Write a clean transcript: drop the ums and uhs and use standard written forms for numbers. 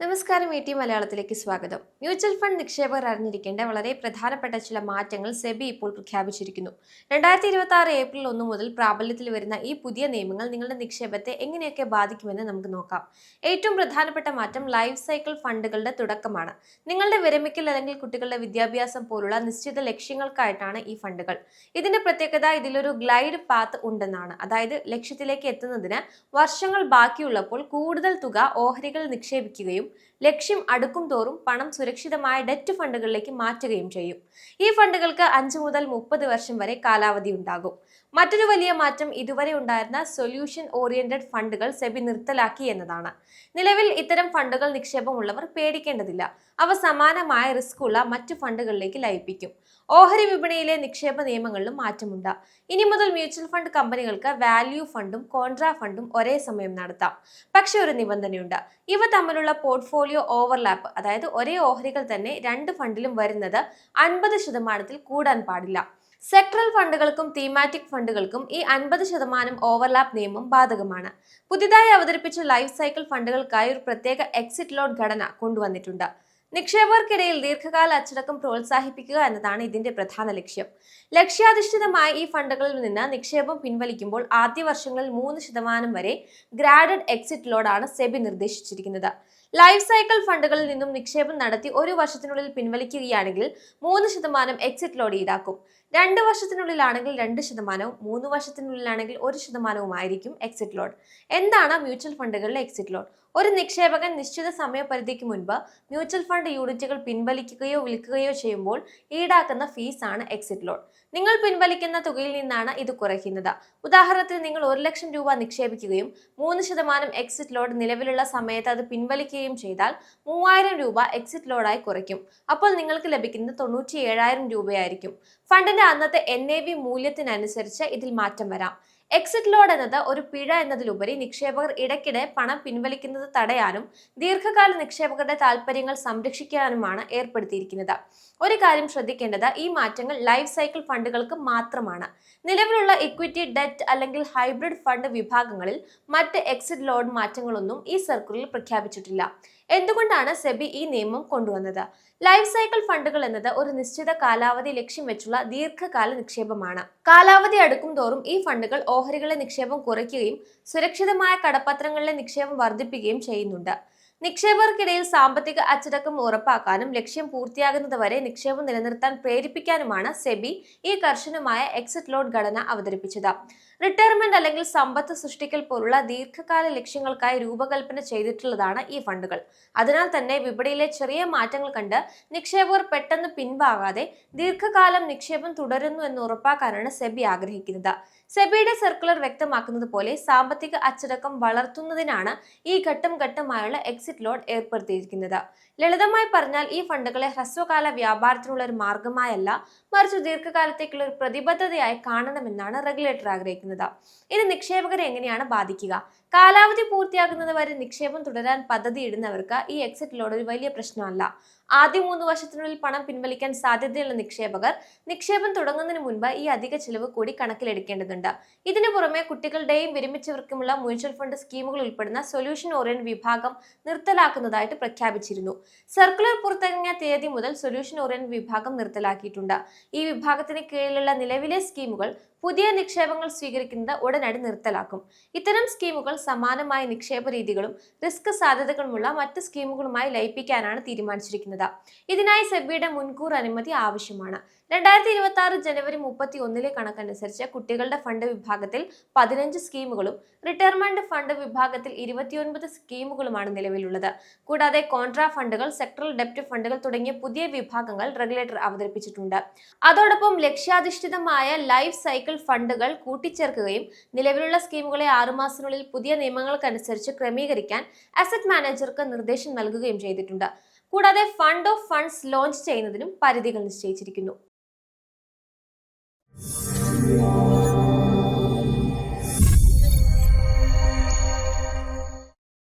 നമസ്കാരം മലയാളത്തിലേക്ക് സ്വാഗതം. മ്യൂച്വൽ ഫണ്ട് നിക്ഷേപകർ അറിഞ്ഞിരിക്കേണ്ട വളരെ പ്രധാനപ്പെട്ട ചില മാറ്റങ്ങൾ സെബി ഇപ്പോൾ പ്രഖ്യാപിച്ചിരിക്കുന്നു. 2026 ഏപ്രിൽ 1 മുതൽ പ്രാബല്യത്തിൽ വരുന്ന ഈ പുതിയ നിയമങ്ങൾ നിങ്ങളുടെ നിക്ഷേപത്തെ എങ്ങനെയൊക്കെ ബാധിക്കുമെന്ന് നമുക്ക് നോക്കാം. ഏറ്റവും പ്രധാനപ്പെട്ട മാറ്റം ലൈഫ് സൈക്കിൾ ഫണ്ടുകളുടെ തുടക്കമാണ്. നിങ്ങളുടെ വിരമിക്കൽ അല്ലെങ്കിൽ കുട്ടികളുടെ വിദ്യാഭ്യാസം പോലുള്ള നിശ്ചിത ലക്ഷ്യങ്ങൾക്കായിട്ടാണ് ഈ ഫണ്ടുകൾ. ഇതിന്റെ പ്രത്യേകത ഇതിലൊരു ഗ്ലൈഡ് പാത്ത് ഉണ്ടെന്നാണ്. അതായത് ലക്ഷ്യത്തിലേക്ക് എത്തുന്നതിന് വർഷങ്ങൾ ബാക്കിയുള്ളപ്പോൾ കൂടുതൽ തുക ഓഹരികൾ നിക്ഷേപിക്കുകയും ലക്ഷ്യം അടുക്കും തോറും പണം സുരക്ഷിതമായ ഡെറ്റ് ഫണ്ടുകളിലേക്ക് മാറ്റുകയും ചെയ്യും. ഈ ഫണ്ടുകൾക്ക് 5 മുതൽ 30 വർഷം വരെ കാലാവധി ഉണ്ടാകും. മറ്റൊരു വലിയ മാറ്റം ഇതുവരെ ഉണ്ടായിരുന്ന സൊല്യൂഷൻ ഓറിയന്റഡ് ഫണ്ടുകൾ സെബി നിർത്തലാക്കി എന്നതാണ്. നിലവിൽ ഇത്തരം ഫണ്ടുകൾ നിക്ഷേപമുള്ളവർ പേടിക്കേണ്ടതില്ല. അവ സമാനമായ റിസ്ക് ഉള്ള മറ്റു ഫണ്ടുകളിലേക്ക് ലയിപ്പിക്കും. ഓഹരി വിപണിയിലെ നിക്ഷേപ നിയമങ്ങളിലും മാറ്റമുണ്ട്. ഇനി മുതൽ മ്യൂച്വൽ ഫണ്ട് കമ്പനികൾക്ക് വാല്യൂ ഫണ്ടും കോൺട്രാ ഫണ്ടും ഒരേ സമയം നടത്താം. പക്ഷെ ഒരു നിബന്ധനയുണ്ട്. ഇവ തമ്മിലുള്ള പോർട്ട്ഫോളിയോ ഓവർലാപ്പ്, അതായത് ഒരേ ഓഹരികൾ തന്നെ രണ്ട് ഫണ്ടിലും വരുന്നത് 50% കൂടാൻ പാടില്ല. സെക്ടറൽ ഫണ്ടുകൾക്കും തീമാറ്റിക് ഫണ്ടുകൾക്കും ഈ 50% ഓവർലാപ്പ് നിയമം ബാധകമാണ്. പുതിയതായി അവതരിപ്പിച്ച ലൈഫ് സൈക്കിൾ ഫണ്ടുകൾക്കായി ഒരു പ്രത്യേക എക്സിറ്റ് ലോഡ് ഘടന കൊണ്ടുവന്നിട്ടുണ്ട്. നിക്ഷേപകർക്കിടയിൽ ദീർഘകാല അച്ചടക്കം പ്രോത്സാഹിപ്പിക്കുക എന്നതാണ് ഇതിന്റെ പ്രധാന ലക്ഷ്യം. ലക്ഷ്യാധിഷ്ഠിതമായ ഈ ഫണ്ടുകളിൽ നിന്ന് നിക്ഷേപം പിൻവലിക്കുമ്പോൾ ആദ്യ വർഷങ്ങളിൽ 3% വരെ ഗ്രാഡഡ് എക്സിറ്റ് ലോഡാണ് സെബി നിർദ്ദേശിച്ചിരിക്കുന്നത്. ലൈഫ് സൈക്കിൾ ഫണ്ടുകളിൽ നിന്നും നിക്ഷേപം നടത്തി ഒരു വർഷത്തിനുള്ളിൽ പിൻവലിക്കുകയാണെങ്കിൽ 3% എക്സിറ്റ് ലോഡ് ഈടാക്കും. 2 വർഷത്തിനുള്ളിലാണെങ്കിൽ 2%, 3 വർഷത്തിനുള്ളിലാണെങ്കിൽ 1%ആയിരിക്കും എക്സിറ്റ് ലോഡ്. എന്താണ് മ്യൂച്വൽ ഫണ്ടുകളിലെ എക്സിറ്റ് ലോഡ്? ഒരു നിക്ഷേപകൻ നിശ്ചിത സമയപരിധിക്ക് മുൻപ് മ്യൂച്വൽ ഫണ്ട് യൂണിറ്റുകൾ പിൻവലിക്കുകയോ വിൽക്കുകയോ ചെയ്യുമ്പോൾ ഈടാക്കുന്ന ഫീസാണ് എക്സിറ്റ് ലോഡ്. നിങ്ങൾ പിൻവലിക്കുന്ന തുകയിൽ നിന്നാണ് ഇത് കുറയ്ക്കുന്നത്. ഉദാഹരണത്തിന് നിങ്ങൾ 1 ലക്ഷം രൂപ നിക്ഷേപിക്കുകയും 3% എക്സിറ്റ് ലോഡ് നിലവിലുള്ള സമയത്ത് അത് പിൻവലിക്കുകയും ചെയ്താൽ 3000 രൂപ എക്സിറ്റ് ലോഡായി കുറയ്ക്കും. അപ്പോൾ നിങ്ങൾക്ക് ലഭിക്കുന്നത് 97,000 രൂപയായിരിക്കും. ഫണ്ടിന്റെ അന്നത്തെ NAV മൂല്യത്തിനനുസരിച്ച് ഇതിൽ മാറ്റം വരാം. എക്സിറ്റ് ലോഡ് എന്നത് ഒരു പിഴ എന്നതിലുപരി നിക്ഷേപകർ ഇടയ്ക്കിടെ പണം പിൻവലിക്കുന്നത് തടയാനും ദീർഘകാല നിക്ഷേപകരുടെ താൽപ്പര്യങ്ങൾ സംരക്ഷിക്കാനുമാണ് ഏർപ്പെടുത്തിയിരിക്കുന്നത്. ഒരു കാര്യം ശ്രദ്ധിക്കേണ്ടത്, ഈ മാറ്റങ്ങൾ ലൈഫ് സൈക്കിൾ ഫണ്ടുകൾക്ക് മാത്രമാണ്. നിലവിലുള്ള ഇക്വിറ്റി, ഡെറ്റ് അല്ലെങ്കിൽ ഹൈബ്രിഡ് ഫണ്ട് വിഭാഗങ്ങളിൽ മറ്റ് എക്സിറ്റ് ലോഡ് മാറ്റങ്ങളൊന്നും ഈ സർക്കുലറിൽ പ്രഖ്യാപിച്ചിട്ടില്ല. എന്തുകൊണ്ടാണ് സെബി ഈ നിയമം കൊണ്ടുവന്നത്? ലൈഫ് സൈക്കിൾ ഫണ്ടുകൾ എന്നത് ഒരു നിശ്ചിത കാലാവധി ലക്ഷ്യം വെച്ചുള്ള ദീർഘകാല നിക്ഷേപമാണ്. കാലാവധി അടുക്കും തോറും ഈ ഫണ്ടുകൾ ഓഹരികളിലെ നിക്ഷേപം കുറയ്ക്കുകയും സുരക്ഷിതമായ കടപ്പത്രങ്ങളിലെ നിക്ഷേപം വർദ്ധിപ്പിക്കുകയും ചെയ്യുന്നുണ്ട്. നിക്ഷേപകർക്കിടയിൽ സാമ്പത്തിക അച്ചടക്കം ഉറപ്പാക്കാനും ലക്ഷ്യം പൂർത്തിയാകുന്നതുവരെ നിക്ഷേപം നിലനിർത്താൻ പ്രേരിപ്പിക്കാനുമാണ് സെബി ഈ കർശനമായ എക്സിറ്റ് ലോഡ് ഘടന അവതരിപ്പിച്ചത്. റിട്ടയർമെന്റ് അല്ലെങ്കിൽ സമ്പത്ത് സൃഷ്ടിക്കൽ പോലുള്ള ദീർഘകാല ലക്ഷ്യങ്ങൾക്കായി രൂപകൽപ്പന ചെയ്തിട്ടുള്ളതാണ് ഈ ഫണ്ടുകൾ. അതിനാൽ തന്നെ വിപണിയിലെ ചെറിയ മാറ്റങ്ങൾ കണ്ട് നിക്ഷേപകർ പെട്ടെന്ന് പിൻവാങ്ങാതെ ദീർഘകാലം നിക്ഷേപം തുടരുന്നു എന്ന് ഉറപ്പാക്കാനാണ് സെബി ആഗ്രഹിക്കുന്നത്. സെബിയുടെ സർക്കുലർ വ്യക്തമാക്കുന്നത് പോലെ സാമ്പത്തിക അച്ചടക്കം വളർത്തുന്നതിനാണ് ഈ ഘട്ടം ഘട്ടമായുള്ള എക്സിറ്റ് ലോഡ് ഏർപ്പെടുത്തിയിരിക്കുന്നത്. ലളിതമായി പറഞ്ഞാൽ ഈ ഫണ്ടുകളെ ഹ്രസ്വകാല വ്യാപാരത്തിനുള്ള ഒരു മാർഗമായല്ല, മറിച്ച് ദീർഘകാലത്തേക്കുള്ള ഒരു പ്രതിബദ്ധതയായി കാണണമെന്നാണ് റെഗുലേറ്റർ ആഗ്രഹിക്കുന്നത്. ഇത് നിക്ഷേപകരെ എങ്ങനെയാണ് ബാധിക്കുക? കാലാവധി പൂർത്തിയാകുന്നത് വരെ നിക്ഷേപം തുടരാൻ പദ്ധതിയിടുന്നവർക്ക് ഈ എക്സിറ്റ് ലോഡ് ഒരു വലിയ പ്രശ്നമല്ല. ആദ്യ 3 വർഷത്തിനുള്ളിൽ പണം പിൻവലിക്കാൻ സാധ്യതയുള്ള നിക്ഷേപകർ നിക്ഷേപം തുടങ്ങുന്നതിന് മുൻപ് ഈ അധിക ചിലവ് കൂടി കണക്കിലെടുക്കേണ്ടതുണ്ട്. ഇതിനു പുറമെ കുട്ടികളുടെയും വിരമിച്ചവർക്കുമുള്ള മ്യൂച്വൽ ഫണ്ട് സ്കീമുകൾ ഉൾപ്പെടുന്ന സൊല്യൂഷൻ ഓറിയന്റഡ് വിഭാഗം നിർത്തലാക്കുന്നതായിട്ട് പ്രഖ്യാപിച്ചിരുന്നു. സർക്കുലർ പുറത്തിറങ്ങിയ തീയതി മുതൽ സൊല്യൂഷൻ ഓറിയന്റഡ് വിഭാഗം നിർത്തലാക്കിയിട്ടുണ്ട്. ഈ വിഭാഗത്തിന് കീഴിലുള്ള നിലവിലെ സ്കീമുകൾ പുതിയ നിക്ഷേപങ്ങൾ സ്വീകരിക്കുന്നത് ഉടനടി നിർത്തലാക്കും. ഇത്തരം സ്കീമുകൾ സമാനമായ നിക്ഷേപ രീതികളും റിസ്ക് സാധ്യതകളുമുള്ള മറ്റ് സ്കീമുകളുമായി ലയിപ്പിക്കാനാണ് തീരുമാനിച്ചിരിക്കുന്നത്. ഇതിനായി സെബിയുടെ മുൻകൂർ അനുമതി ആവശ്യമാണ്. 2026 ജനുവരി 31 കണക്കനുസരിച്ച് കുട്ടികളുടെ ഫണ്ട് വിഭാഗത്തിൽ 15 സ്കീമുകളും റിട്ടയർമെന്റ് ഫണ്ട് വിഭാഗത്തിൽ 29 സ്കീമുകളുമാണ് നിലവിലുള്ളത്. കൂടാതെ കോൺട്രാ ഫണ്ടുകൾ, സെക്ടറൽ ഡെപ്റ്റ് ഫണ്ടുകൾ തുടങ്ങിയ പുതിയ വിഭാഗങ്ങൾ റെഗുലേറ്റർ അവതരിപ്പിച്ചിട്ടുണ്ട്. അതോടൊപ്പം ലക്ഷ്യാധിഷ്ഠിതമായ ലൈഫ് സൈക്കിൾ ഫണ്ടുകൾ കൂട്ടിച്ചേർക്കുകയും നിലവിലുള്ള സ്കീമുകളെ 6 മാസത്തിനുള്ളിൽ പുതിയ നിയമങ്ങൾക്കനുസരിച്ച് ക്രമീകരിക്കാൻ അസറ്റ് മാനേജർക്ക് നിർദ്ദേശം നൽകുകയും ചെയ്തിട്ടുണ്ട്. കൂടാതെ ഫണ്ട് ഓഫ് ഫണ്ട്സ് ലോഞ്ച് ചെയ്യുന്നതിനും പരിധികൾ നിശ്ചയിച്ചിരിക്കുന്നു.